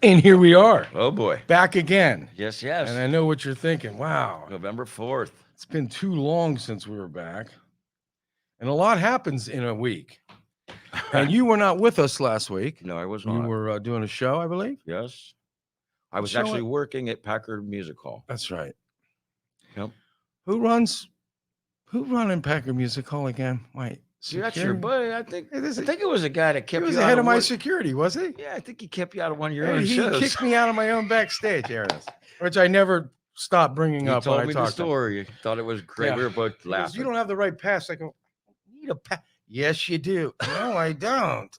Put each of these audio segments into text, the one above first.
And here we are, Oh boy. back again. Yes, And I yes. know what you're thinking. Wow, November 4th. it's been too long since we were back. And a lot happens in a week. And you were not with us last week. No, I was You not. were doing a show, I believe. Yes. I was show actually it? working at Packard Music Hall. That's right. Yep. Who running Packard Music Hall again? Wait, See, that's your security? buddy. I think. Hey, I this is- think it was a guy that He kept was you the out head of my one- security, was he? Yeah, I think he kept you out of one of your Hey, own he shows. kicked me out of my own backstage. There it is. Which I never stopped bringing He up told when I me the talked to him. story. Thought it was great. Yeah. We were both He goes, laughing. you don't have the right pass. I go, I need a pass. Yes, you do. No, I don't.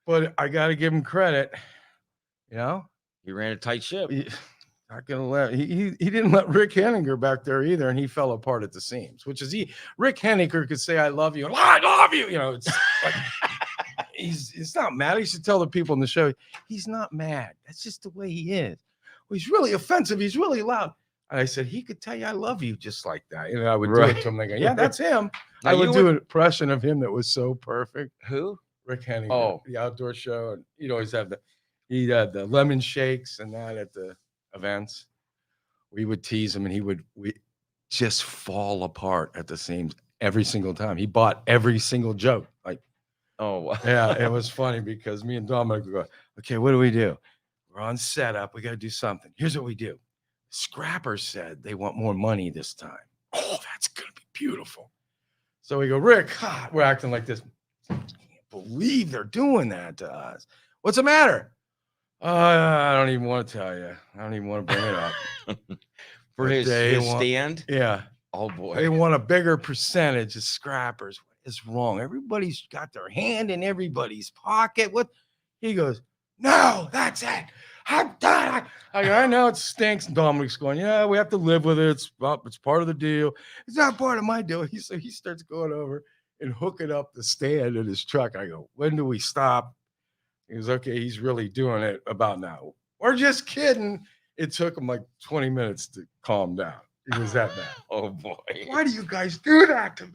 But I got to give him credit. You know, He ran a tight ship. not gonna let he didn't let Rick Henninger back there either, and he fell apart at the seams. Which is Rick Henninger could say I love you, and I love you. You know, it's like he's not mad. He should tell the people in the show he's not mad. That's just the way he is. Well, he's really offensive. He's really loud. And I said he could tell you I love you just like that. You know, I would do it to him. They go, yeah, that's him. Now, I would you do would- an impression of him that was so perfect. Who? Rick Henninger, Oh. the outdoor show, and he'd always have he had the lemon shakes and that at the events. We would tease him, and we just fall apart at the seams every single time. He bought every single joke. Like, Oh, yeah, it was funny because me and Dominic would go, okay, what do we do? We're on setup. We got to do something. Here's what we do. Scrappers said they want more money this time. Oh, that's going to be beautiful. So we go, Rick, we're acting like this. I can't believe they're doing that to us. What's the matter? I don't even want to tell you. I don't even want to bring it up. for But his they want- stand. Yeah. Oh boy. They want a bigger percentage of scrappers. What is wrong? Everybody's got their hand in everybody's pocket. What? He goes, no, that's it. I'm done. I go, I know it stinks. And Dominic's going, yeah, we have to live with it. It's part of the deal. It's not part of my deal. So he starts going over and hooking up the stand in his truck. I go, when do we stop? He goes, okay, he's really doing it about now. We're just kidding. It took him like 20 minutes to calm down. It was that bad. Oh boy. Why do you guys do that to me?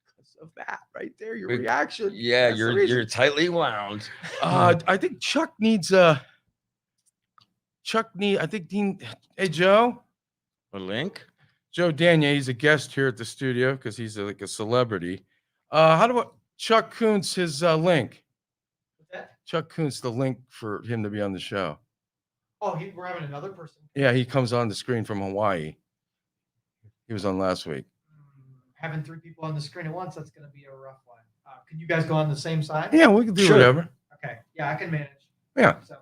Because of that right there, your Big- reaction. Yeah, That's the reason. you're tightly wound. I think Chuck needs I think Dean. Hey Joe. A link. Joe Daniel, he's a guest here at the studio because he's like a celebrity. How do I Chuck Kuntz his link? What's that? Chuck Kuntz, the link for him to be on the show. Oh, we're having another person. Yeah, he comes on the screen from Hawaii. He was on last week. Having three people on the screen at once, that's going to be a rough one. Can you guys go on the same side? Yeah, we can do Sure. whatever. Okay. Yeah, I can manage. Yeah. So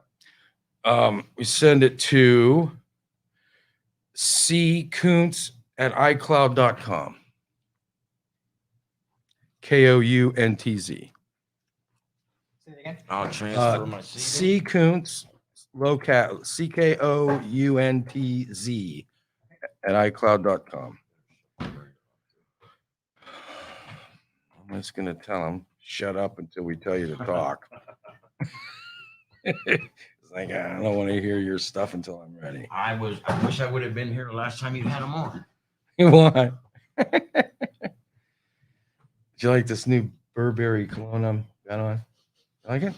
We send it to ckuntz@icloud.com. KOUNTZ. say it again. I'll transfer my CD. C Kuntz, local CKOUNTZ at iCloud.com. I'm just gonna tell him, shut up until we tell you to talk. It's like I don't want to hear your stuff until I'm ready. I wish I would have been here the last time you had him on. What? Did you like this new Burberry cologne I'm got on? You like it?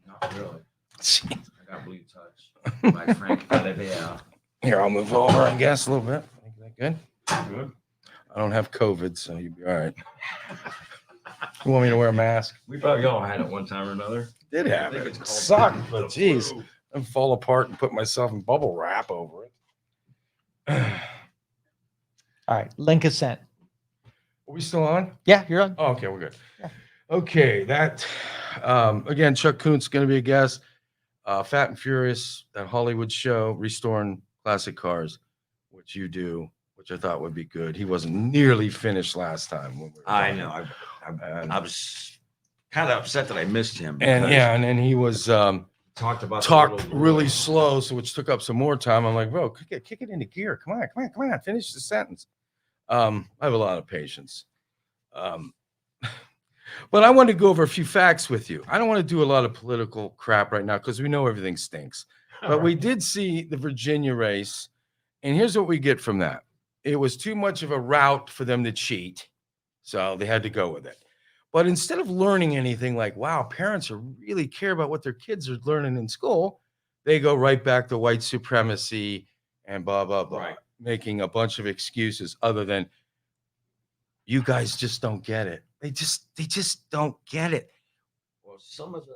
Not really. Jeez. I got blue touch. My Frank Olivia. Here, I'll move over, I guess, a little bit. Is that good? Good. I don't have COVID, so you'll be all right. You want me to wear a mask? We probably all had it one time or another. Did I have think it. it's It called sucked, the but geez, flu. I fall apart and put myself in bubble wrap over it. All right. Link is sent. Are we still on? Yeah, you're on. Oh, okay, we're good. Yeah. Okay, that again, Chuck Kuntz going to be a guest. Fat and Furious, that Hollywood show, restoring classic cars, which you do, which I thought would be good. He wasn't nearly finished last time. When we were I talking. know. And, I was kind of upset that I missed him. and because yeah, and then he was talked about the talked little- really slow, so which took up some more time. I'm like, bro, kick it into gear. Come on, finish the sentence. I have a lot of patience. But I want to go over a few facts with you. I don't want to do a lot of political crap right now because we know everything stinks. But we did see the Virginia race, and here's what we get from that. It was too much of a route for them to cheat, so they had to go with it. But instead of learning anything like, wow, parents are really care about what their kids are learning in school, they go right back to white supremacy and blah, blah, blah, Right. making a bunch of excuses other than you guys just don't get it. They just don't get it. Well, some of the,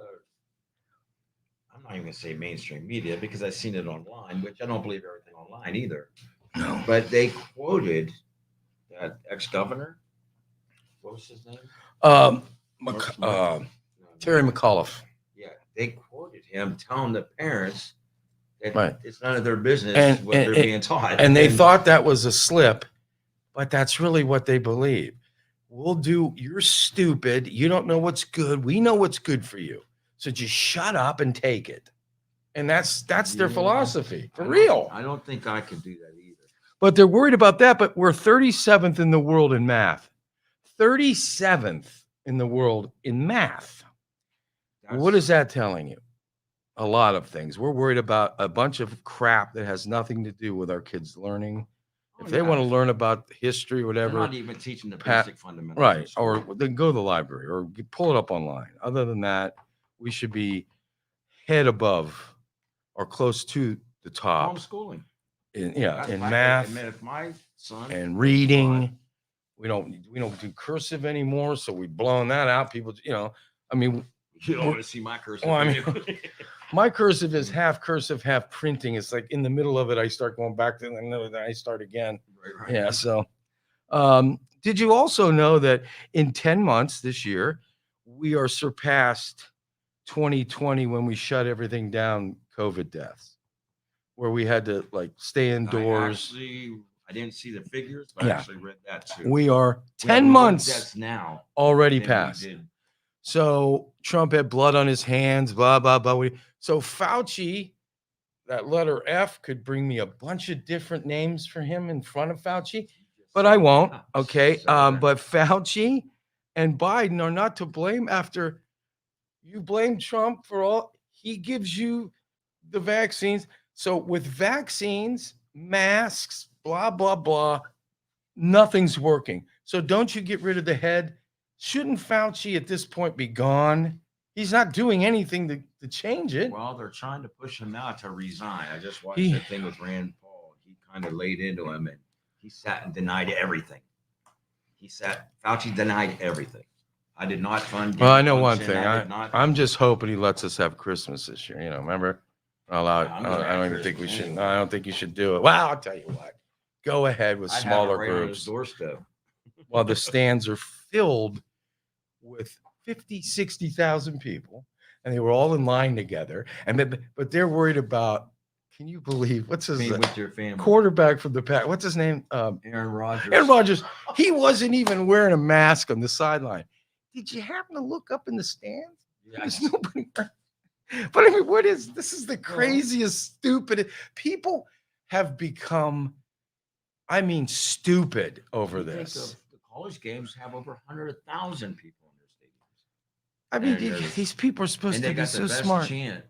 I'm not even gonna say mainstream media because I've seen it online, which I don't believe everything online either. No. But they quoted that ex-governor. What was his name? Terry McAuliffe. Yeah, they quoted him telling the parents that Right. it's none of their business And- what and- they're being taught. And they thought that was a slip, but that's really what they believe. You're stupid. You don't know what's good. We know what's good for you. So just shut up and take it. And that's their Yeah. philosophy, for I don't- real. I don't think I could do that either. But they're worried about that. But we're 37th in the world in math. 37th in the world in math. What is that telling you? A lot of things. We're worried about a bunch of crap that has nothing to do with our kids learning. If they want to learn about history, They're whatever, not even teaching the Pat- basic fundamentals. in right? school. Or then go to the library or pull it up online. Other than that, we should be head above or close to the top homeschooling. in That's in my- math if my son and reading. We don't do cursive anymore, so we've blown that out. People, I mean, you don't want to see my cursive. Well, I mean, do you? my cursive is half cursive, half printing. It's like in the middle of it, I start going back to then I start again. Right. Yeah. So, did you also know that in 10 months this year, we are surpassed 2020 when we shut everything down, COVID deaths, where we had to like stay indoors. I didn't see the figures, but I Yeah. actually read that too. We are We have 10 more months deaths now already than we passed. did. So Trump had blood on his hands, blah, blah, blah. So Fauci, that letter F could bring me a bunch of different names for him in front of Fauci, but I won't. Okay. But Fauci and Biden are not to blame after you blame Trump for all he gives you the vaccines. So with vaccines, masks, blah, blah, blah, nothing's working. So don't you get rid of the head? Shouldn't Fauci at this point be gone? He's not doing anything to change it. Well, they're trying to push him out to resign. I just watched He- that thing with Rand Paul. He kind of laid into him and he sat and denied everything. Fauci denied everything. I did not fund. Well, I know one function. thing. I did not. I'm just hoping he lets us have Christmas this year. Remember? I'm I gonna have don't even think we Christmas should. anyway. I don't think you should do it. Well, I'll tell you what. Go ahead with I'd have it smaller right on his groups. doorstep. While the stands are filled with 50, 60,000 people, and they were all in line together. But they're worried about, can you believe, what's his Being with your family. quarterback from the Pack? What's his name? Aaron Rodgers. Aaron Rodgers. He wasn't even wearing a mask on the sideline. Did you happen to look up in the stands? There's Yes. nobody. But I mean, this is the craziest, stupid. People have become, stupid over You think this. of the college games have over 100,000 people in their stadiums. I mean, and there's- these people are supposed And to they be got so the best smart. chant.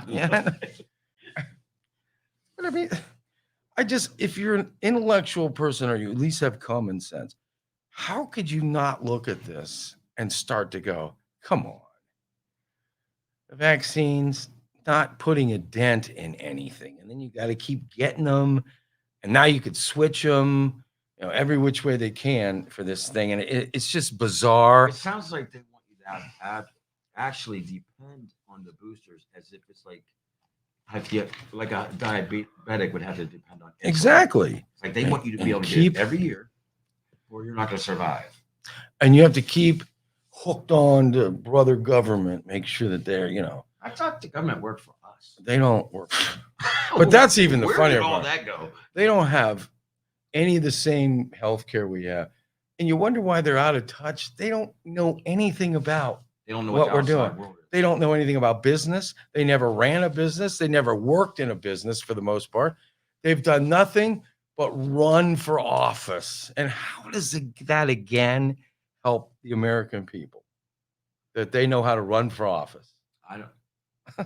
Yeah. But I mean, if you're an intellectual person or you at least have common sense, how could you not look at this and start to go, come on? The vaccines not putting a dent in anything. And then you got to keep getting them. And now you could switch them, every which way they can for this thing. And it's just bizarre. It sounds like they want you to actually depend on the boosters as if it's like like a diabetic would have to depend on insulin. Exactly. It's like they want you to be able to Keep- get it every year or you're not going to survive. And you have to keep hooked on to brother government, make sure that they're, I thought the government worked for us. they don't work. But that's even the Where funnier did all part. that go? They don't have any of the same health care we have. And you wonder why they're out of touch. They don't know anything about, They don't know What what, we're the outside doing. world is. they don't know anything about business. They never ran a business. They never worked in a business for the most part. They've done nothing but run for office. And how does that again help the American people? That they know how to run for office. I don't know.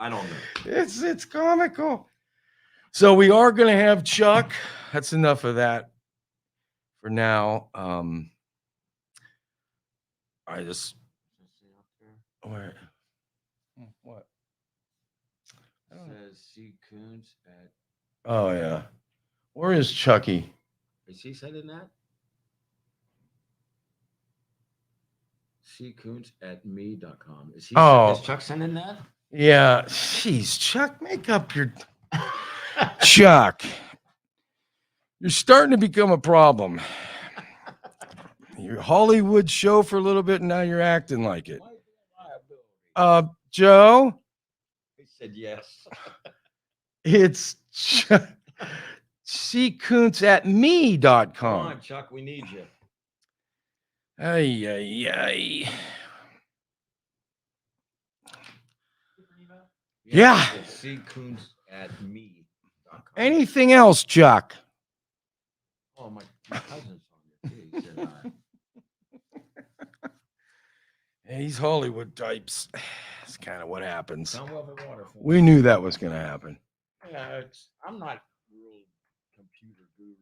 I don't know. It's comical. So we are going to have Chuck. That's enough of that for now. I just Does it say up there? where what? I It don't know. says C. Coons at. Oh yeah. Where is Chucky? Is he sending that? C. Coons at me.com. Is Oh. Is Chuck sending that? Yeah. Jeez, Chuck, make up your Chuck. You're starting to become a problem. Your Hollywood show for a little bit, and now you're acting like it. Might be a liability. Joe, He said yes. it's ckuntz at Come me.com. on, Chuck, we need you. Ay, ay, ay. Yeah. It's C. Coons at me.com. Anything else, Chuck? Oh, my cousin's on here too. He said hi. Hey, these Hollywood types. That's kind of what happens. Commonwealth of Water. We knew that was going to happen. Yeah, I'm not real computer guru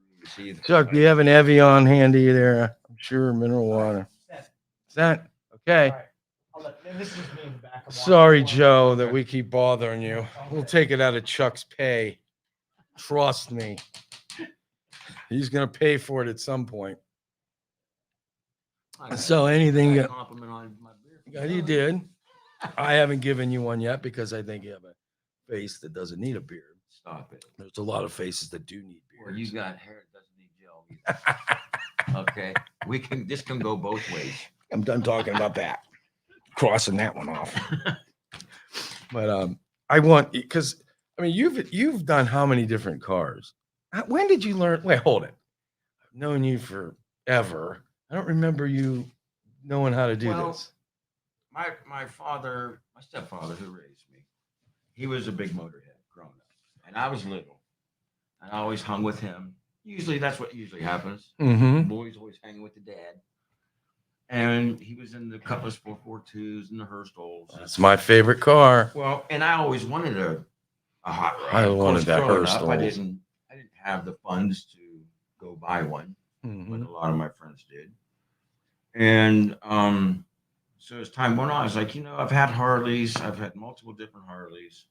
either. Chuck, do you have an Evian handy there? I'm sure mineral water. Is that okay? All right. And this is me in the back. I'm watching Sorry, the water. Joe, that we keep bothering you. We'll take it out of Chuck's pay. Trust me. He's going to pay for it at some point. So anything you compliment on my beer. yeah, you did. I haven't given you one yet because I think you have a face that doesn't need a beard. Stop it. There's a lot of faces that do need Or beards. you got hair that doesn't need gel either. Okay. This can go both ways. I'm done talking about that. Crossing that one off. But I want because I mean you've done how many different cars? When did you learn? Wait, hold it. I've known you forever. I don't remember you knowing how to do this. My stepfather who raised me, he was a big motorhead growing up. And I was little. And I always hung with him. Usually that's what usually happens. Mm-hmm. Boys always hanging with the dad. And he was in the Cutlass 442s and the Hurstles. That's my favorite car. Well, and I always wanted a hot rod. I Of wanted course, that growing up, Hurstles. I didn't have the funds to go buy one, Mm-hmm. but a lot of my friends did. And so as time went on, I was like, I've had Harleys. I've had multiple different Harleys.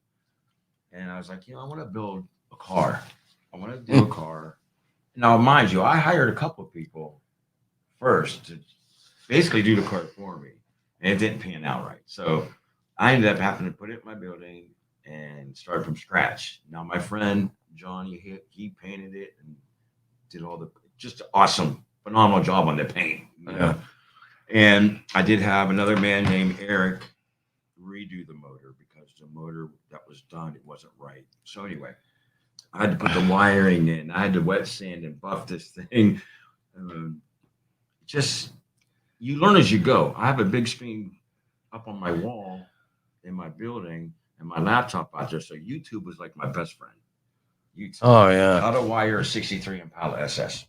And I was like, I want to build a car. I want to do a car. Now, mind you, I hired a couple of people first to basically do the car for me. And it didn't pan out right. So I ended up having to put it in my building and start from scratch. Now, my friend, Johnny, he painted it and did all the just awesome, phenomenal job on the paint. Yeah. And I did have another man named Eric redo the motor because the motor that was done, it wasn't right. So anyway, I had to put the wiring in. I had to wet sand and buff this thing. Just you learn as you go. I have a big screen up on my wall in my building and my laptop out there. So YouTube was like my best friend. YouTube. Oh yeah. How to wire a 63 Impala SS.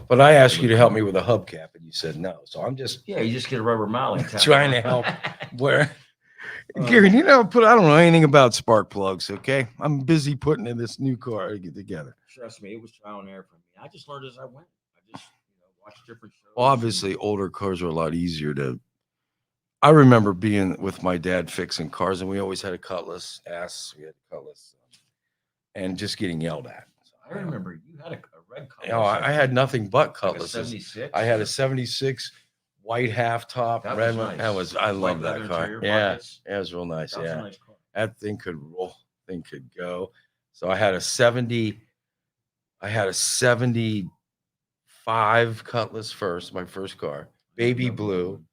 But I asked you to help me with a hubcap, and you said no. So I'm just You just get a rubber mallet. and tap trying it to on. help. Where Gary, I don't know anything about spark plugs. Okay, I'm busy putting in this new car to get together. Trust me, it was trial and error for me. I just learned as I went. I just watched different shows. Well, obviously, older cars are a lot easier to. I remember being with my dad fixing cars, and we always had a Cutlass S. We had a Cutlass, and just getting yelled at. I remember you had a red Cutlass. I had nothing but Like a Cutlasses. 76. I had a 76 white half top That red was one. nice. I White love that leather car. interior Yeah, pockets. it was real nice. That was a Yeah, nice car. that thing could roll. Thing could go. So I had a 70. I had a 75 Cutlass first, my first car, baby blue,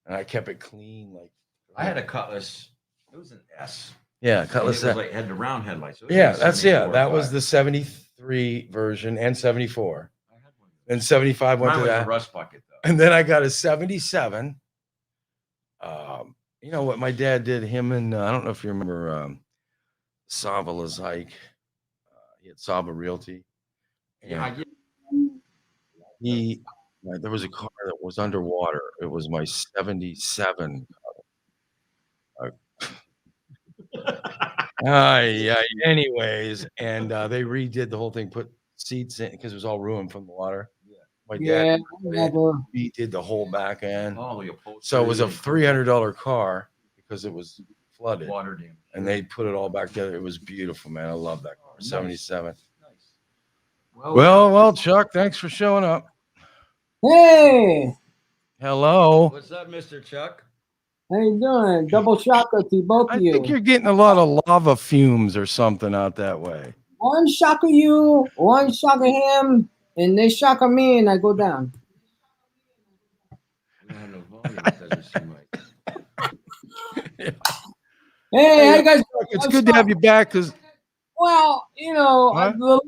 and I kept it clean. Like I had a Cutlass. It was an S. yeah, And Cutlass. it was like had the round headlights. It was Yeah, like that's 74 that or was 5. the 73 version and 74. I had one. And 75 went Mine to was a that. rust bucket though. And then I got a 77. You know what my dad did? Him and I don't know if you remember Sava Lazaik. He had Sava Realty. Yeah, I And get there was a car that was underwater. It was my 77. Anyways, and they redid the whole thing, put seats in because it was all ruined from the water. Yeah. My Yeah, dad never. he did the whole back end. Oh, the upholstery. So it was a $300 car because it was flooded, water damage. and they put it all back together. It was beautiful, man. I love that car. Nice. 77. Nice. Well, Chuck, thanks for showing up. Hey, Hello. What's up, Mr. Chuck? how you doing? Double shaka to both I of you. think you're getting a lot of lava fumes or something out that way. One shaka you, one shaka him, and they shaka me, and I go down. We don't have no volume. It doesn't seem like. Hey, how you guys? It's good to have you back because Well, What? the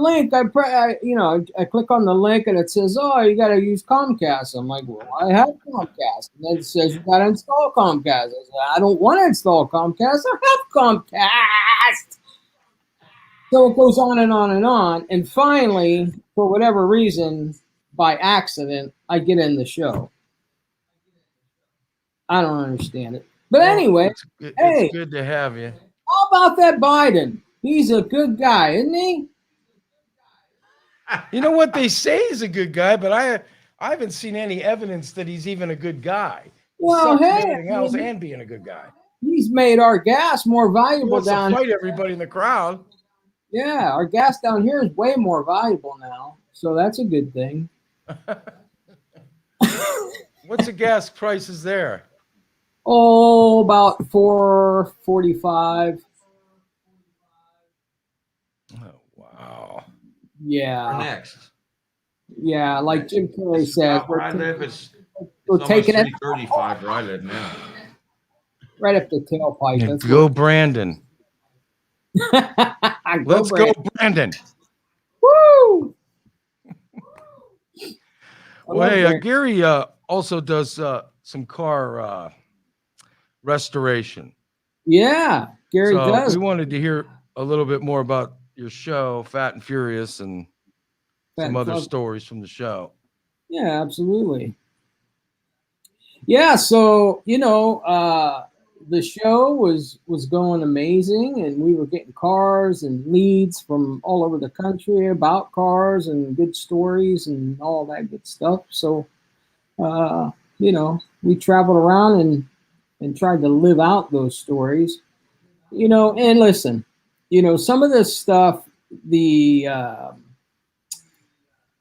link, I click on the link and it says, oh, you got to use Comcast. I'm like, well, I have Comcast. And then it says, you got to install Comcast. I said, I don't want to install Comcast. I have Comcast. So it goes on and on and on. And finally, for whatever reason, by accident, I get in the show. I don't understand it. But anyway, hey. it's good to have you. How about that Biden? He's a good guy, isn't he? You know what they say he's a good guy, but I haven't seen any evidence that he's even a good guy. He Well, sucks at hey, everything else and being a good guy. He's made our gas more He valuable wants to down fight everybody in the crowd. Yeah, our gas down here is way more valuable now. So that's a good thing. What's the gas prices there? Oh, about $4.45. Oh, wow. Yeah. Next. Yeah, like Jim Kelly says, Where I live, it's taking it 335 where I live now. right up the tailpipe. Yeah, That's go, Brandon. Let's go, Brandon. Woo! Well, hey, Gary also does some car restoration. Yeah, Gary does. We wanted to hear a little bit more about your show, Fat and Furious, and some other stories from the show. Yeah, absolutely. Yeah, so the show was going amazing, and we were getting cars and leads from all over the country about cars and good stories and all that good stuff. So, we traveled around and tried to live out those stories. And listen, some of this stuff the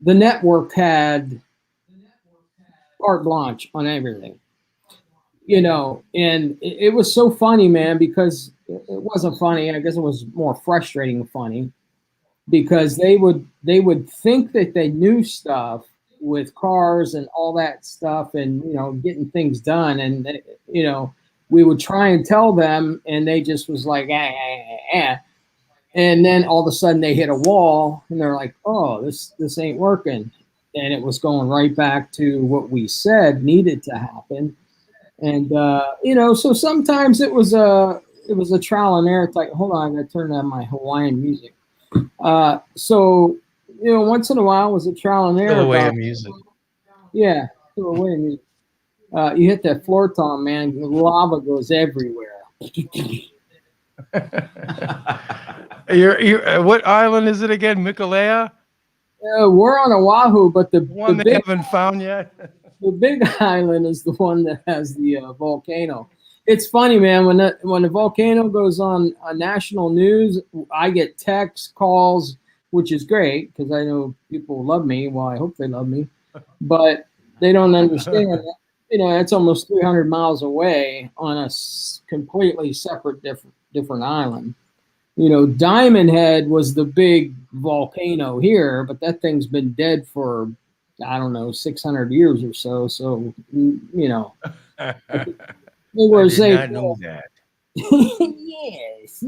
network had carte blanche on everything. And it was so funny, man, because it wasn't funny. I guess it was more frustrating funny, because they would think that they knew stuff with cars and all that stuff and, getting things done. And, we would try and tell them and they just was like, And then all of a sudden they hit a wall and they're like, oh, this ain't working. And it was going right back to what we said needed to happen. And, so sometimes it was a trial and error type. Hold on, I got to turn on my Hawaiian music. So, once in a while it was a trial and error. Hawaiian music. Yeah, Hawaiian music. You hit that floor tom, man, the lava goes everywhere. What island is it again? Mikalea? We're on Oahu, but the one they haven't found yet. The big island is the one that has the volcano. It's funny, man. When the volcano goes on national news, I get texts, calls, which is great because I know people love me. Well, I hope they love me, but they don't understand that. It's almost 300 miles away on a completely separate, different island. Diamond Head was the big volcano here, but that thing's been dead for, I don't know, 600 years or so. So, they were saying, I did not know that. yes.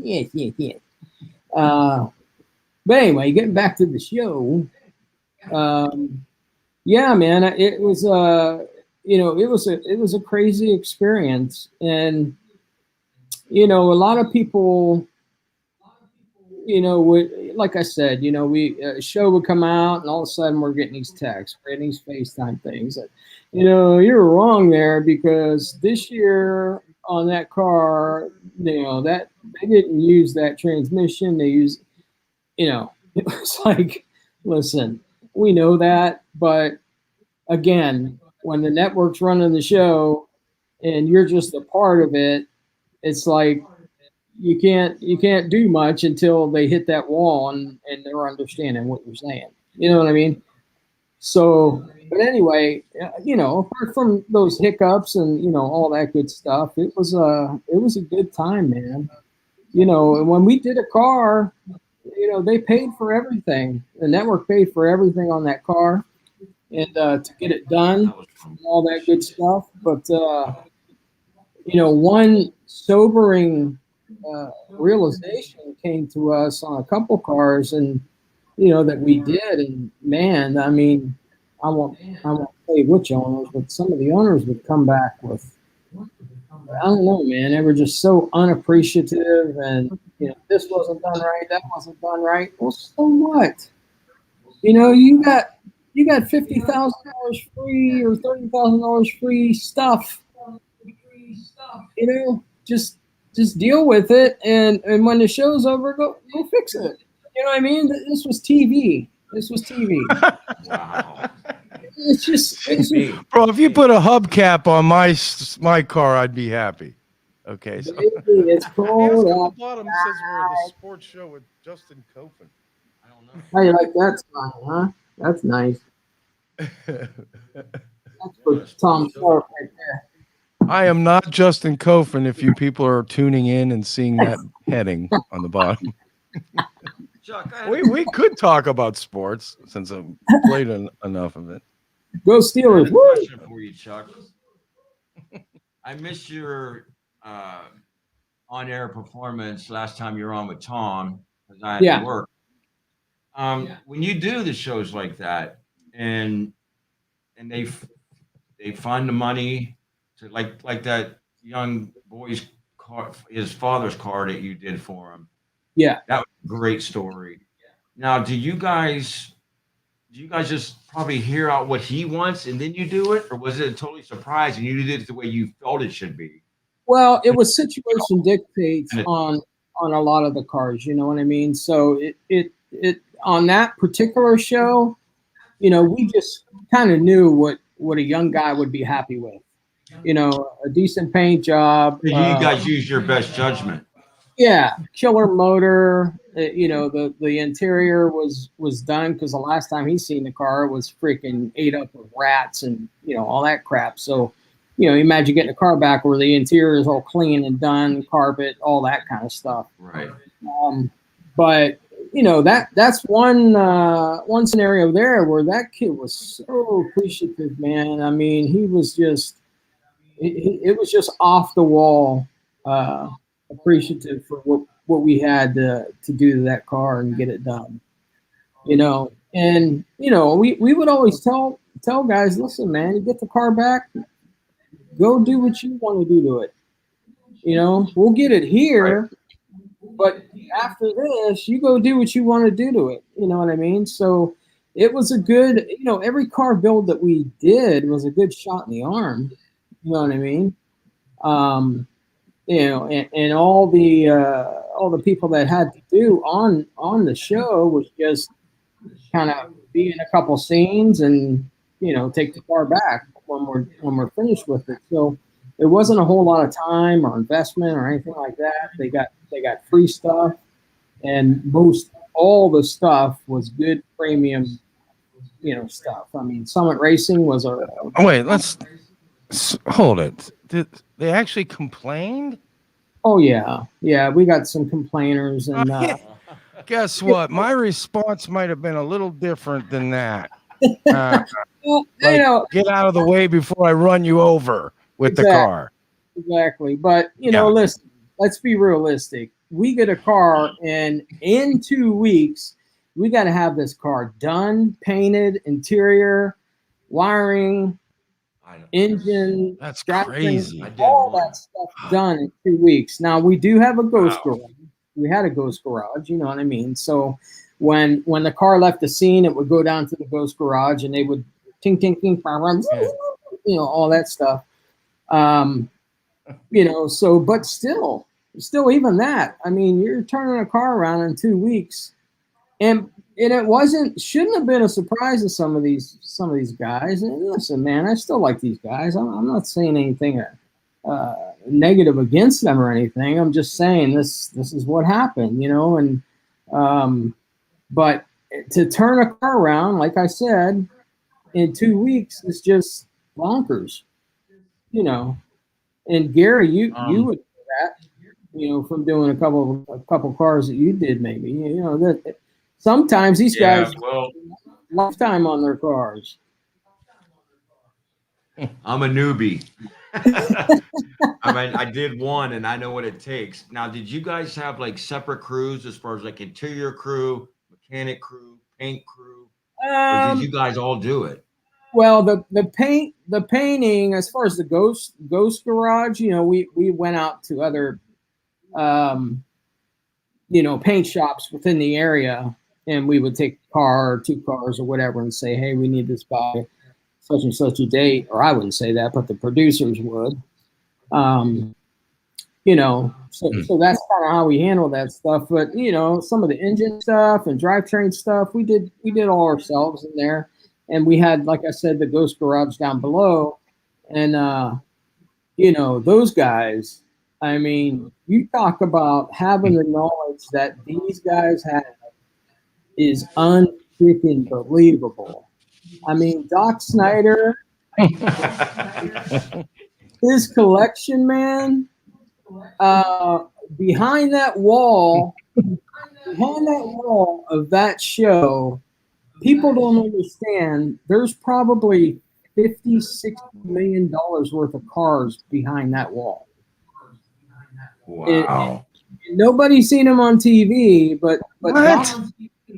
But anyway, getting back to the show, yeah, man, it was it was a crazy experience, and a lot of people. Like I said, we show would come out, and all of a sudden we're getting these texts, we're getting these FaceTime things that, you're wrong there because this year on that car, that they didn't use that transmission. They used, it was like, listen, We know that, but again, when the network's running the show and you're just a part of it, it's like you can't do much until they hit that wall and they're understanding what you're saying. You know what I mean? So, but anyway, apart from those hiccups and all that good stuff, it was a good time, man. And when we did a car, they paid for everything. The network paid for everything on that car, and to get it done, That was fun. all that good stuff. But one sobering realization came to us on a couple cars, and that we did. And man, I mean, I won't say which owners, but some of the owners would come back with, I don't know, man. They were just so unappreciative, and this wasn't done right, that wasn't done right. Well, so what? You got $50,000 free or $30,000 free stuff. Just deal with it, and when the show's over, go fix it. You know what I mean? This was TV. Wow. It's Me. Bro, if you put a hubcap on my car, I'd be happy. Okay, so baby, it's cold out. bottom says we're the sports show with Justin Cofen. I don't know. How you like that style, huh? That's nice. That's for Tom Sharp right there. I am not Justin Cofen if you people are tuning in and seeing that heading on the bottom. Chuck, I We could talk about sports since I've played enough of it. Go had Steelers! a Woo! question for you, Chuck. I missed your on-air performance last time you were on with Tom because I had Yeah. to work. When you do the shows like that, and they fund the money to like that young boy's car, his father's car that you did for him. Yeah. That was a great story. Now, do you guys just probably hear out what he wants and then you do it, or was it a totally surprise and you did it the way you felt it should be? Well, it was situation dictates on a lot of the cars. You know what I mean? So it on that particular show, we just kind of knew what a young guy would be happy with. A decent paint job. You guys use your best judgment. Yeah, killer motor. The interior was done because the last time he seen the car was freaking ate up with rats and all that crap. So, imagine getting a car back where the interior is all clean and done, carpet, all that kind of stuff. Right. But that's one scenario there where that kid was so appreciative, man. I mean, he was just it was just off the wall. Appreciative for what we had to do to that car and get it done, and we would always tell guys, listen, man, you get the car back, go do what you want to do to it. We'll get it here, right, but after this, you go do what you want to do to it. You know what I mean? So it was a good, every car build that we did was a good shot in the arm. You know what I mean? And all the people that had to do on the show was just kind of be in a couple scenes and take the car back when we're finished with it. So it wasn't a whole lot of time or investment or anything like that. They got free stuff, and all the stuff was good premium, stuff. I mean, Summit Racing was a. Oh, wait, let's hold it. Did they actually complained? Oh yeah, we got some complainers, and guess what? My response might have been a little different than that. Well, Get out of the way before I run you over with the car. Exactly, but listen, let's be realistic. We get a car, and in 2 weeks, we got to have this car done, painted, interior, wiring, engine. That's strapping, crazy. all that stuff done in 2 weeks. Now we do have a ghost garage. We had a ghost garage, you know what I mean? So when the car left the scene, it would go down to the ghost garage and they would ting ting ting, all that stuff. So but still even that. I mean, you're turning a car around in 2 weeks. And shouldn't have been a surprise to some of these guys. And listen, man, I still like these guys. I'm not saying anything negative against them or anything. I'm just saying this is what happened, you know. And but to turn a car around, like I said, in 2 weeks is just bonkers, you know. And Gary, you would do that, you know, from doing a couple cars that you did, maybe, you know, that sometimes these guys lifetime on their cars. I'm a newbie. I mean, I did one and I know what it takes. Now, did you guys have like separate crews as far as like interior crew, mechanic crew, paint crew? Or did you guys all do it? Well, the painting, as far as the ghost garage, you know, we went out to other you know, paint shops within the area, and we would take a car or 2 cars or whatever and say, hey, we need this by such and such a date. Or I wouldn't say that, but the producers would. You know, so that's kind of how we handle that stuff. But, you know, some of the engine stuff and drivetrain stuff, we did all ourselves in there. And we had, like I said, the ghost garage down below. And, you know, those guys, I mean, you talk about having the knowledge that these guys have is unfreaking believable. I mean, Doc Snyder, his collection, man, behind that wall of that show, people don't understand. There's probably $50-60 million worth of cars behind that wall. Wow. Nobody's seen him on TV, but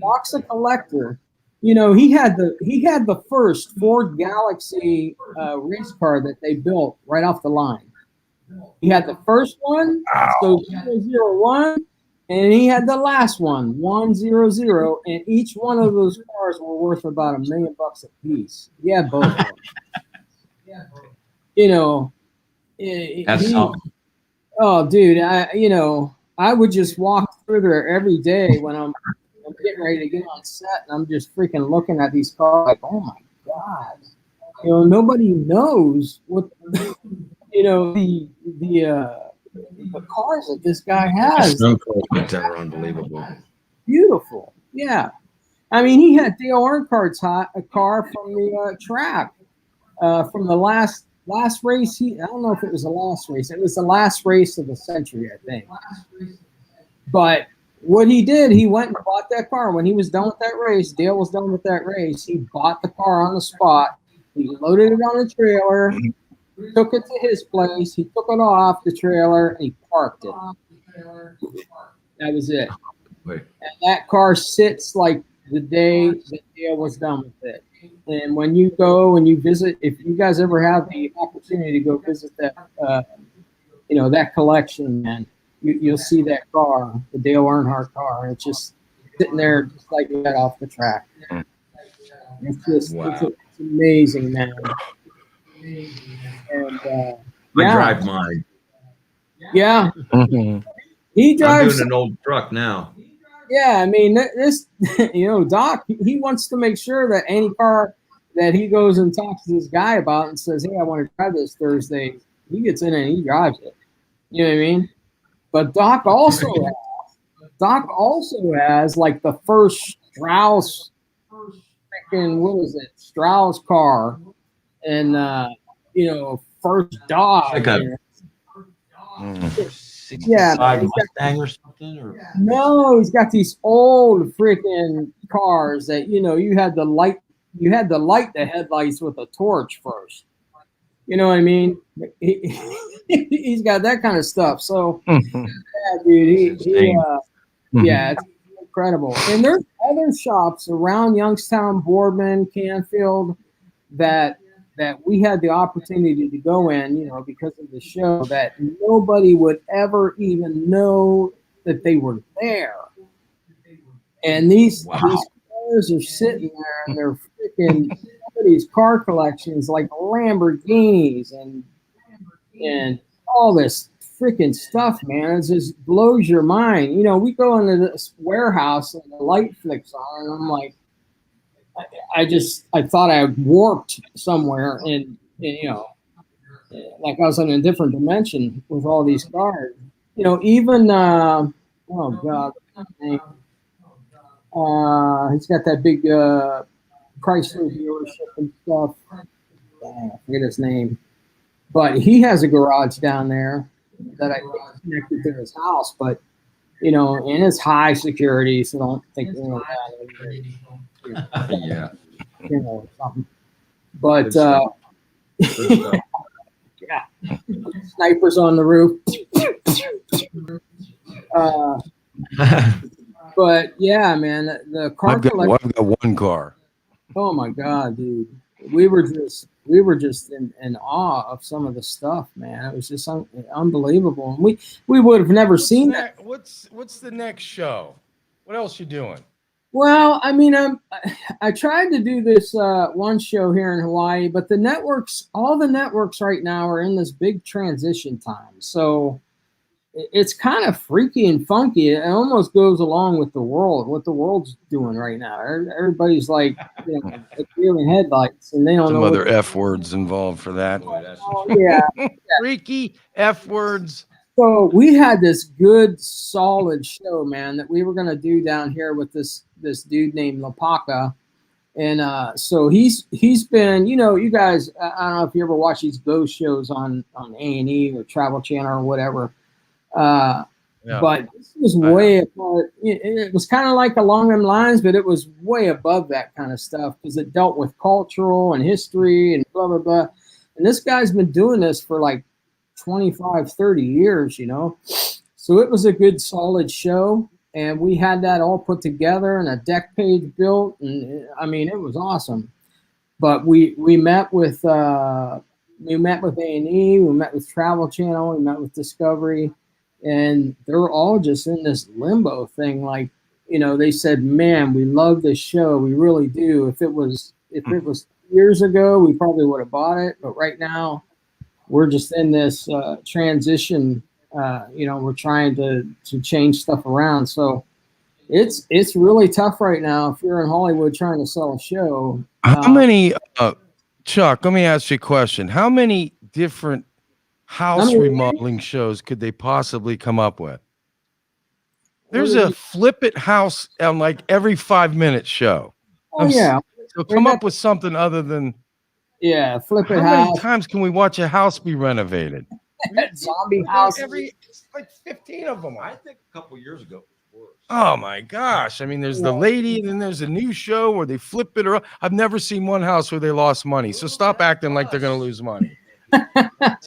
Doc's a collector. You know, he had the first Ford Galaxy race car that they built right off the line. He had the first one, so 001, and he had the last one, 100, and each one of those cars were worth about $1 million a piece. He had both of them. You know, That's something. Oh, dude, I would just walk through there every day when I'm getting ready to get on set, and I'm just freaking looking at these cars like, oh my God. You know, nobody knows what, you know, the cars that this guy has. That are unbelievable. Beautiful. Yeah. I mean, he had Dale Earnhardt's a car from the track from the last race. I don't know if it was the last race. It was the last race of the century, I think. But what he did, he went and bought that car. When he was done with that race, Dale was done with that race, he bought the car on the spot. He loaded it on the trailer, took it to his place. He took it off the trailer, and he parked it. That was it. And that car sits like the day that Dale was done with it. And when you go and you visit, if you guys ever have the opportunity to go visit that, you know, that collection, man, you'll see that car, the Dale Earnhardt car. It's just sitting there just like that off the track. It's just, it's amazing, man. And I drive mine. Yeah. He drives. I'm doing an old truck now. Yeah, I mean, this, you know, Doc, he wants to make sure that any car that he goes and talks to this guy about and says, hey, I want to drive this Thursday, he gets in and he drives it. You know what I mean? But Doc also has like the first Strauss freaking, what is it? Strauss car. And, you know, first Dodge. Like Mustang or something? Or? No, he's got these old freaking cars that, you know, you had to light the headlights with a torch first. You know what I mean? He's got that kind of stuff. So, yeah, dude, yeah, it's incredible. And there's other shops around Youngstown, Boardman, Canfield that we had the opportunity to go in, you know, because of the show, that nobody would ever even know that they were there. And these cars are sitting there, and they're freaking somebody's car collections, like Lamborghinis and all this freaking stuff, man. It just blows your mind. You know, we go into this warehouse and the light flicks on, and I'm like, I thought I warped somewhere, and you know, like I was in a different dimension with all these cars. You know, even oh god, he's got that big Chrysler dealership and stuff. I forget his name, but he has a garage down there that I think is connected to his house. But you know, and it's high security, so don't think Yeah. you know something. But Good stuff. Good stuff. yeah, snipers on the roof. But yeah, man, the car I've got one car. Oh my god, dude, we were just in awe of some of the stuff, man. It was just unbelievable, and we would have never seen that. What's the next show? What else you doing? Well, I mean, I tried to do this one show here in Hawaii, but all the networks right now are in this big transition time. So it's kind of freaky and funky. It almost goes along with what the world's doing right now. Everybody's like, you know, dealing headlights, and they don't Some know other F words involved for that. yeah. Freaky F words. So we had this good, solid show, man, that we were going to do down here with this dude named Lapaka. And so he's been, you know, you guys, I don't know if you ever watch these ghost shows on A&E or Travel Channel or whatever. Yeah. But this was way apart. It was kind of like along them lines, but it was way above that kind of stuff because it dealt with cultural and history and blah, blah, blah. And this guy's been doing this for like 25, 30 years, you know. So it was a good, solid show. And we had that all put together and a deck page built. And I mean, it was awesome. But we met with A&E, we met with Travel Channel, we met with Discovery. And they're all just in this limbo thing. Like, you know, they said, man, we love this show. We really do. If it was years ago, we probably would have bought it. But right now, we're just in this transition. You know, we're trying to change stuff around. So it's really tough right now if you're in Hollywood trying to sell a show. How many, Chuck, let me ask you a question. How many different house remodeling shows could they possibly come up with? There's a flip it house on like every 5-minute show. Oh, yeah. So come up with something other than flip it how house. many times can we watch a house be renovated? Zombie house. Like 15 of them. I think a couple years ago. Oh my gosh. I mean, there's the lady, and then there's a new show where they flip it around. I've never seen one house where they lost money. So stop acting like they're going to lose money.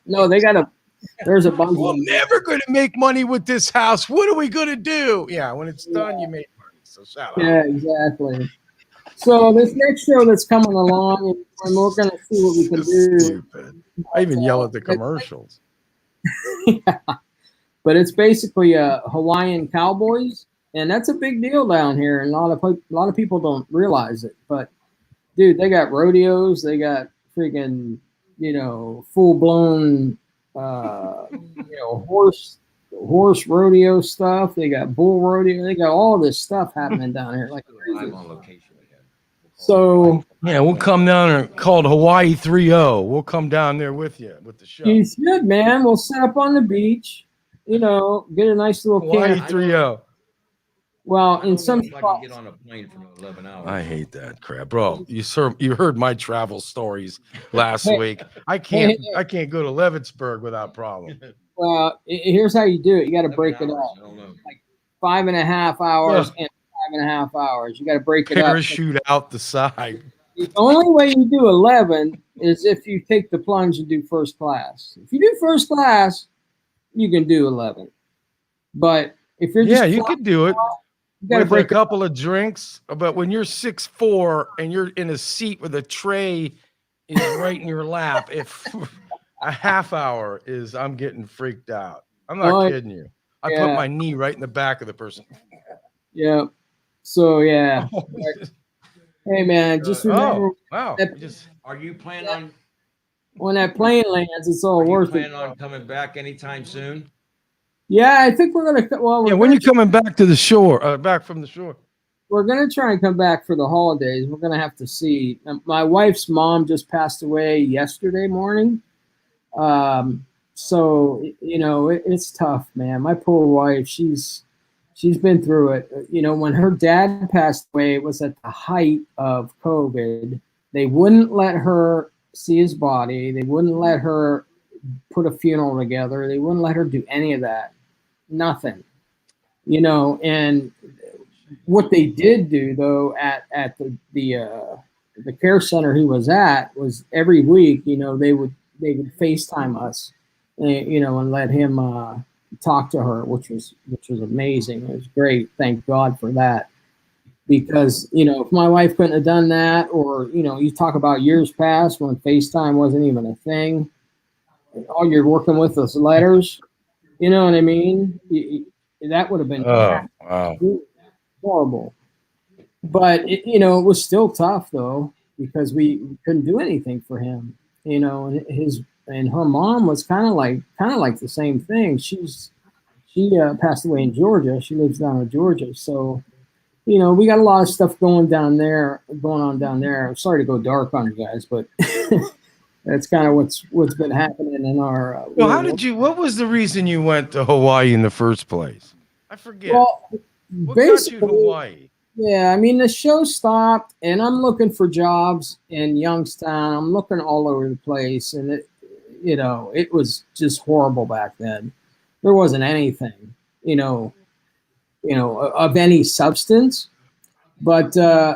No, there's a bunch. We're never going to make money with this house. What are we going to do? Yeah, when it's done, you make money. So shout out. Yeah, exactly. So this next show that's coming along, and we're going to see what we can do. Stupid. I even yell at the commercials. Yeah. But it's basically Hawaiian cowboys, and that's a big deal down here, and a lot of people don't realize it. But dude, they got rodeos, they got freaking, you know, full blown horse rodeo stuff. They got bull rodeo. They got all this stuff happening down here like crazy. I'm on location again. So yeah, we'll come down there called Hawaii 3-0. We'll come down there with you with the show. you should, man. We'll set up on the beach. You know, get a nice little Hawaii camp. 3-0. Well, in some I can get on a plane for 11 hours. I hate that crap, bro. You heard my travel stories last week. I can't go to Leavittsburg without problem. Well, here's how you do it. You got to break it up. Like 5.5 hours and 5.5 hours. You got to break it up. Parachute out the side. The only way you do 11 is if you take the plunge and do first class. If you do first class, you can do 11. But if you're just you could do it. You got to with break a couple of drinks. But when you're 6'4" and you're in a seat with a tray is right in your lap, if a half hour is, I'm getting freaked out. I'm not kidding you. I put my knee right in the back of the person. Yeah. So yeah. Hey man, just remember. Wow. Are you planning on? When that plane lands, it's all worth it. Plan on coming back anytime soon? Yeah, I think we're gonna. Well, Yeah, when you coming back to the shore? Back from the shore? we're gonna try and come back for the holidays. We're gonna have to see. My wife's mom just passed away yesterday morning. So it's tough, man. My poor wife, she's been through it. When her dad passed away, it was at the height of COVID. They wouldn't let her see his body. They wouldn't let her put a funeral together. They wouldn't let her do any of that. Nothing. And what they did do though at the care center he was at was every week, they would FaceTime us, and let him talk to her, which was amazing. It was great. Thank God for that. Because if my wife couldn't have done that, or you talk about years past when FaceTime wasn't even a thing, all you're working with is letters. You know what I mean? That would have been Oh, wow. horrible. But it was still tough though, because we couldn't do anything for him. And her mom was kind of like the same thing. She passed away in Georgia. She lives down in Georgia, so we got a lot of stuff going on down there. I'm sorry to go dark on you guys, but that's kind of what's been happening in our. Well, what was the reason you went to Hawaii in the first place? I forget. Well, what got you to Hawaii? Yeah, I mean, the show stopped, and I'm looking for jobs in Youngstown. I'm looking all over the place, and it was just horrible back then. There wasn't anything, of any substance. But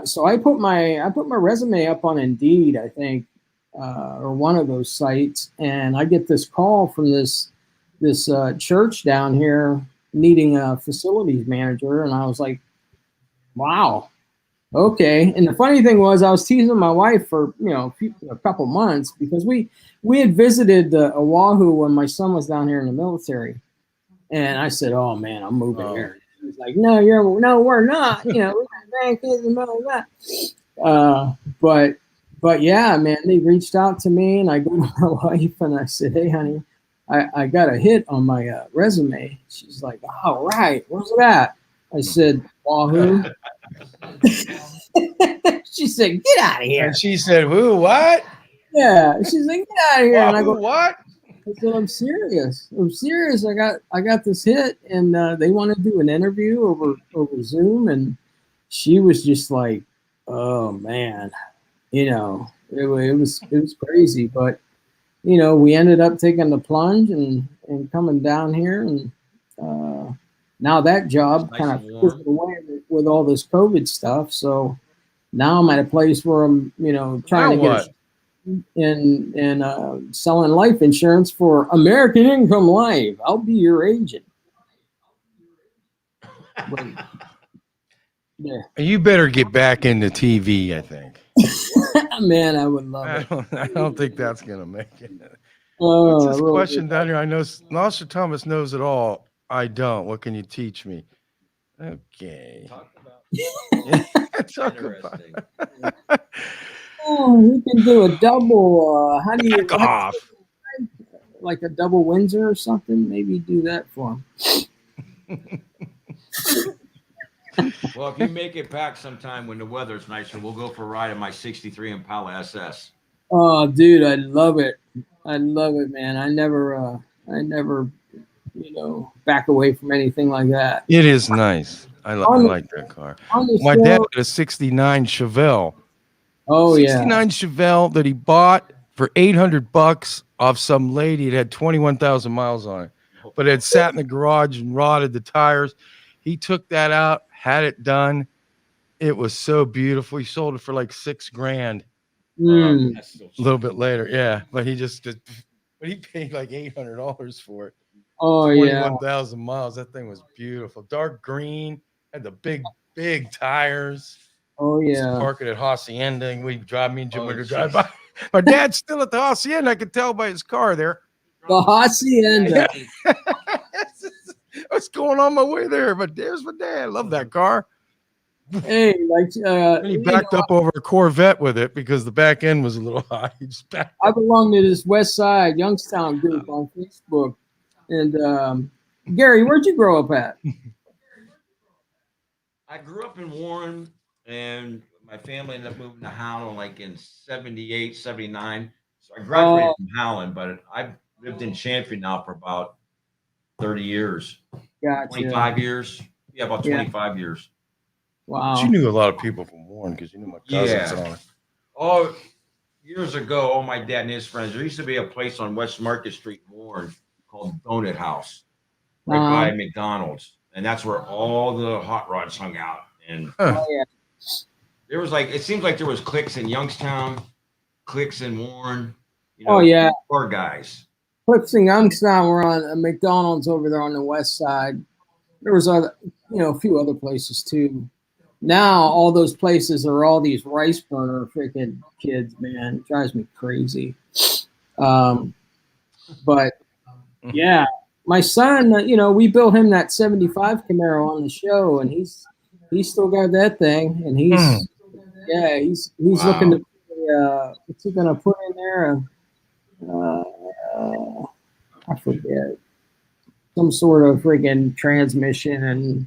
so I put my resume up on Indeed, I think, or one of those sites, and I get this call from this church down here needing a facilities manager, and I was like, wow, okay. And the funny thing was, I was teasing my wife for a couple months, because we had visited Oahu when my son was down here in the military, and I said, "Oh man, I'm moving here." He's like, "No, we're not. We got grandkids and all that." But yeah, man, they reached out to me, and I go to my wife and I said, "Hey, honey, I got a hit on my resume." She's like, "All right, where's that?" I said, "Wahoo." She said, "Get out of here." And she said, "Who? What?" Yeah, she's like, "Get out of here." And I go, "What?" I said, I'm serious. I got this hit, and they want to do an interview over Zoom." And she was just like, "Oh man," it was crazy. But we ended up taking the plunge and coming down here, and now that job Nice kind of and warm. fizzled away with all this COVID stuff. So now I'm at a place where I'm trying to get in selling life insurance for American Income Life. I'll be your agent. But, yeah. You better get back into TV, I think. Man, I would love it. I don't think that's gonna make it. Oh, What's this a little question bit. down here? I know NostraThomas knows it all. I don't. What can you teach me? Okay. Talk about Talk about. interesting. Oh, we can do a double. How do you Back off. like a double Windsor or something? Maybe do that for him. Well, if you make it back sometime when the weather's nicer, we'll go for a ride in my '63 Impala SS. Oh, dude, I love it. I love it, man. I never, back away from anything like that. It is nice. I like that car. My dad had a '69 Chevelle. Oh yeah. '69 Chevelle that he bought for $800 off some lady. It had 21,000 miles on it, but it had sat in the garage and rotted the tires. He took that out, had it done. It was so beautiful. He sold it for like $6,000 a little bit later. Yeah, but he paid like $800 for it. Oh yeah. 21,000 miles. That thing was beautiful. Dark green, had the big tires. Oh yeah. Park it at Hacienda, and we drive. Me and Jim would drive by. My dad's still at the Hacienda. I could tell by his car there. The Hacienda. What's going on my way there? But there's my dad. I love that car. Hey, like he backed up over a Corvette with it because the back end was a little high. He just backed I belong to this West Side Youngstown group on Facebook, and Gary, where'd you grow up at? I grew up in Warren, and my family ended up moving to Howland like in 78, 79. So I graduated Oh, from Howland, but I've lived in Chantry now for about 30 years, gotcha. 25 years. Yeah, about Yeah. 25 years. But you Wow. knew a lot of people from Warren because you knew my cousins Yeah. and all that. Oh, years ago, all my dad and his friends, there used to be a place on West Market Street in Warren called Donut House, right by McDonald's. And that's where all the hot rods hung out. And Huh. Oh yeah. there was like, it seems like there was cliques in Youngstown, cliques in Warren, Oh yeah. car guys. Clips in Youngstown were on a McDonald's over there on the west side. There was other, a few other places too. Now all those places are all these rice burner freaking kids, man. It drives me crazy. But yeah, my son, we built him that 75 Camaro on the show, and he's still got that thing, and he's Wow. looking to what's he gonna put in there? I forget, some sort of freaking transmission and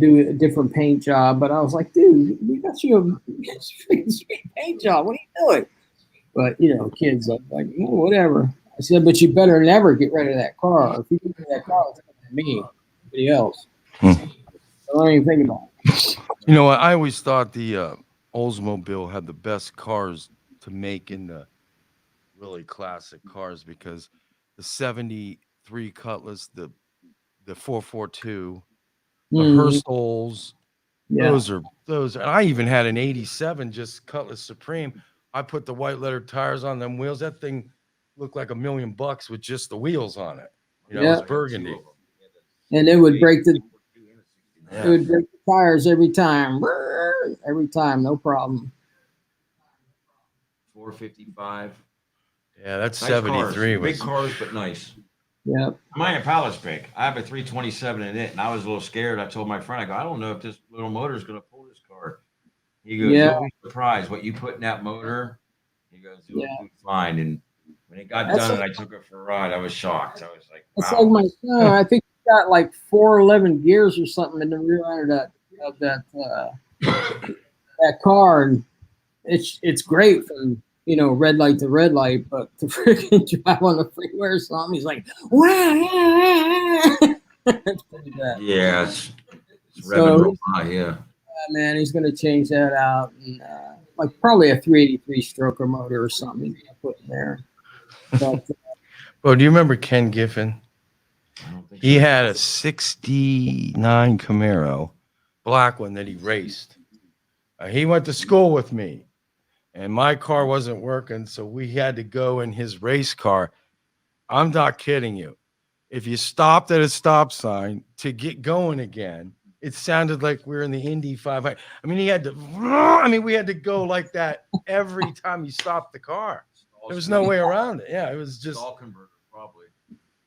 do a different paint job. But I was like, dude, we got you a freaking sweet paint job. What are you doing? But kids are like, oh, whatever. I said, but you better never get rid of that car. If you get rid of that car, it's going to be me, nobody else. I don't even think about it. You know what? I always thought the Oldsmobile had the best cars to make in the really classic cars because the 73 Cutlass, the 442, the Herschels, Yeah. those. And I even had an 87 just Cutlass Supreme. I put the white letter tires on them wheels. That thing looked like $1 million with just the wheels on it. It was burgundy. And it would break the tires every time. Every time, no problem. 455. Yeah, that's Nice 73. Cars. Big cars, but nice. Yep. Mine Impala's big. I have a 327 in it, and I was a little scared. I told my friend, I go, I don't know if this little motor is going to pull this car. He goes, you'll be surprised what you put in that motor. He goes, you'll do fine. And when it got done and I took it for a ride, I was shocked. I was like, wow. It's like my son. I think he got like 411 gears or something in the rear end of that car, and it's great from red light to red light, but to freaking drive on the freeway or something, he's like, wow. That's pretty bad. Yeah, it's revving real high, yeah. Man, he's gonna change that out and like probably a 383 stroker motor or something he's gonna put in there. But well, do you remember Ken Giffen? He had a 69 Camaro, black one that he raced. He went to school with me, and my car wasn't working, so we had to go in his race car. I'm not kidding you. If you stopped at a stop sign to get going again, it sounded like we were in the Indy 500. I mean, we had to go like that every time you stopped the car. There was no way around it. Yeah, it was just all converter, probably.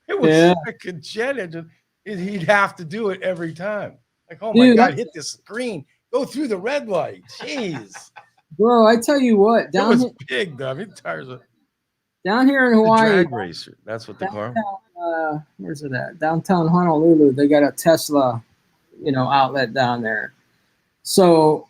It was like a jet engine. He'd have to do it every time. Like, oh my God, hit this screen. Go through the red light. Jeez. Bro, I tell you what, it was big, though. I mean, tires are down here in Hawaii. Drag racer. That's what the car. Where's it at? Downtown Honolulu. They got a Tesla, outlet down there. So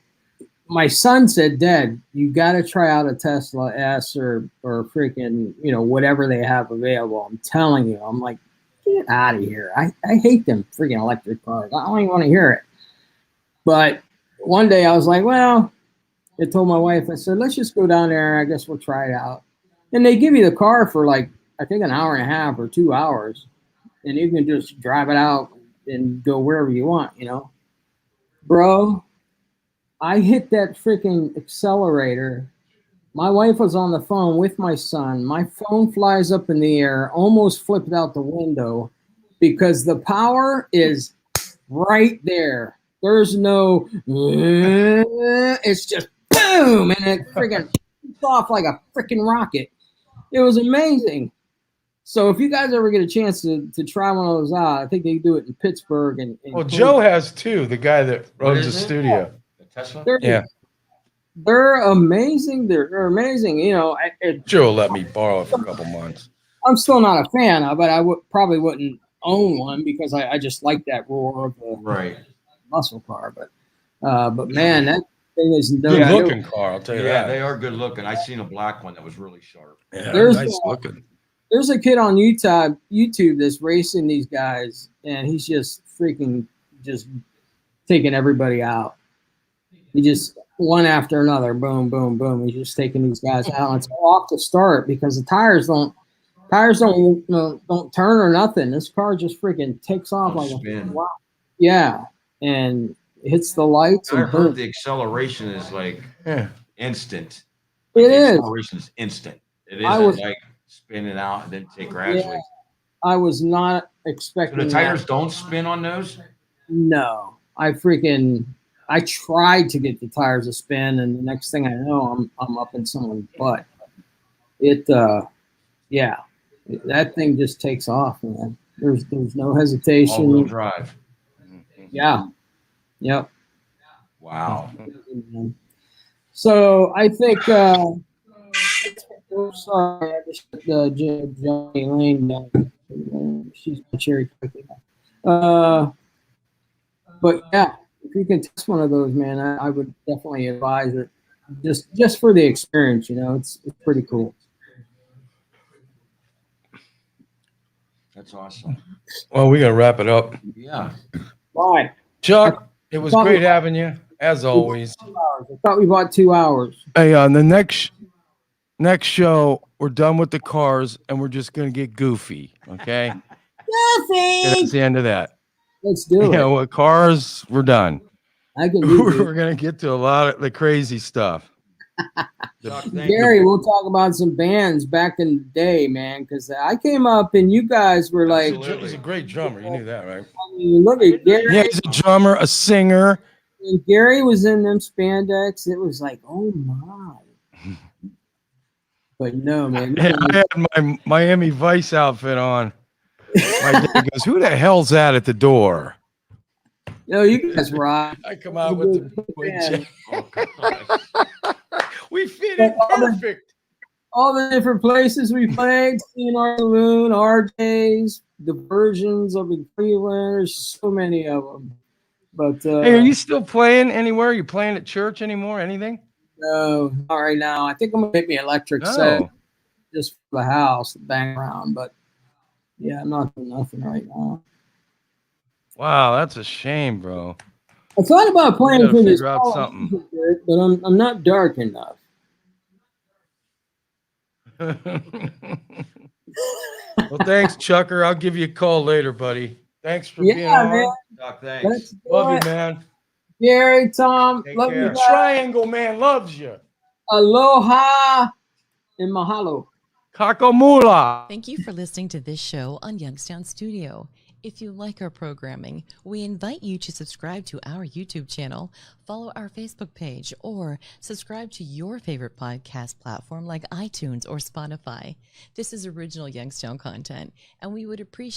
my son said, Dad, you got to try out a Tesla S or freaking, whatever they have available. I'm telling you. I'm like, get out of here. I hate them freaking electric cars. I don't even want to hear it. But one day I was like, well, I told my wife, I said, let's just go down there. I guess we'll try it out. And they give you the car for like, I think an hour and a half or 2 hours. And you can just drive it out and go wherever you want, Bro, I hit that freaking accelerator. My wife was on the phone with my son. My phone flies up in the air, almost flipped out the window because the power is right there. There's no, it's just boom, and it freaking off like a freaking rocket. It was amazing. So if you guys ever get a chance to try one of those out, I think they do it in Pittsburgh. And well, Joe has too. The guy that runs the studio. The Tesla? They're amazing. They're amazing. Joe let me borrow it for a couple months. I'm still not a fan of it. I probably wouldn't own one because I just like that roar of the Right. muscle car. But man, that thing is Good Yeah, looking car, I'll tell you Yeah, that. they are good looking. I seen a black one that was really sharp. Yeah, There's nice looking. There's a kid on YouTube that's racing these guys, and he's just freaking just taking everybody out. He just one after another, boom, boom, boom. He's just taking these guys out. And it's off the start because the tires don't turn or nothing. This car just freaking takes off Don't like a spin. wow. Yeah, and hits the lights I and heard boom. the acceleration is like Yeah. instant. It Like the is. acceleration is instant. It I isn't was- like spinning out and then take gradually. I was not So expecting the that. tires don't spin on those? No, I tried to get the tires to spin, and the next thing I know, I'm up in someone's butt. Yeah, that thing just takes off, man. There's no All-wheel hesitation. drive. Yeah, yep. Wow. So I think. Sorry, I just Johnny Lane down. She's my cherry cookie. But yeah, if you can test one of those, man, I would definitely advise it. Just for the experience, it's pretty cool. That's awesome. Well, we got to wrap it up. Yeah. Bye. Chuck, it was thought great we- having you, as always. 2 hours. I thought we bought 2 hours. Hey, on the next show, we're done with the cars, and we're just going to get goofy, okay? And that's the end of that. Let's do it. With cars, we're done. I can do We're it. going to get to a lot of the crazy stuff. Chuck, thank Gary, you. we'll talk about some bands back in the day, man, because I came up and you guys were like, Absolutely. He's a great drummer. You knew that, right? I mean, look at Gary. Yeah, he's a drummer, a singer. When Gary was in them spandex, it was like, oh my. But no, man. Yeah, I had my Miami Vice outfit on. My dad goes, "Who the hell's that at the door?" No, you guys rock. I come out with the Man. Oh, gosh. We fit in perfect. All the different places we played, CNR Saloon, RJ's, the versions of the Cleveland, there's so many of them. But Hey, are you still playing anywhere? Are you playing at church anymore? Anything? no, not right now. I think I'm gonna make me electric set No. just for the house, bang around. But yeah, I'm not doing nothing right now. Wow, that's a shame, bro. I thought about playing gotta for this figure out college something. music group, but I'm not dark enough. Well, thanks, Chucker. I'll give you a call later, buddy. Thanks for being Yeah, on. man. Chuck, Let's thanks. do Love it. you, man. Gary, Tom, Take love care. you The guys. Triangle Man loves you. Aloha and mahalo. Kakamula. Thank you for listening to this show on Youngstown Studio. If you like our programming, we invite you to subscribe to our YouTube channel, follow our Facebook page, or subscribe to your favorite podcast platform like iTunes or Spotify. This is original Youngstown content, and we would appreciate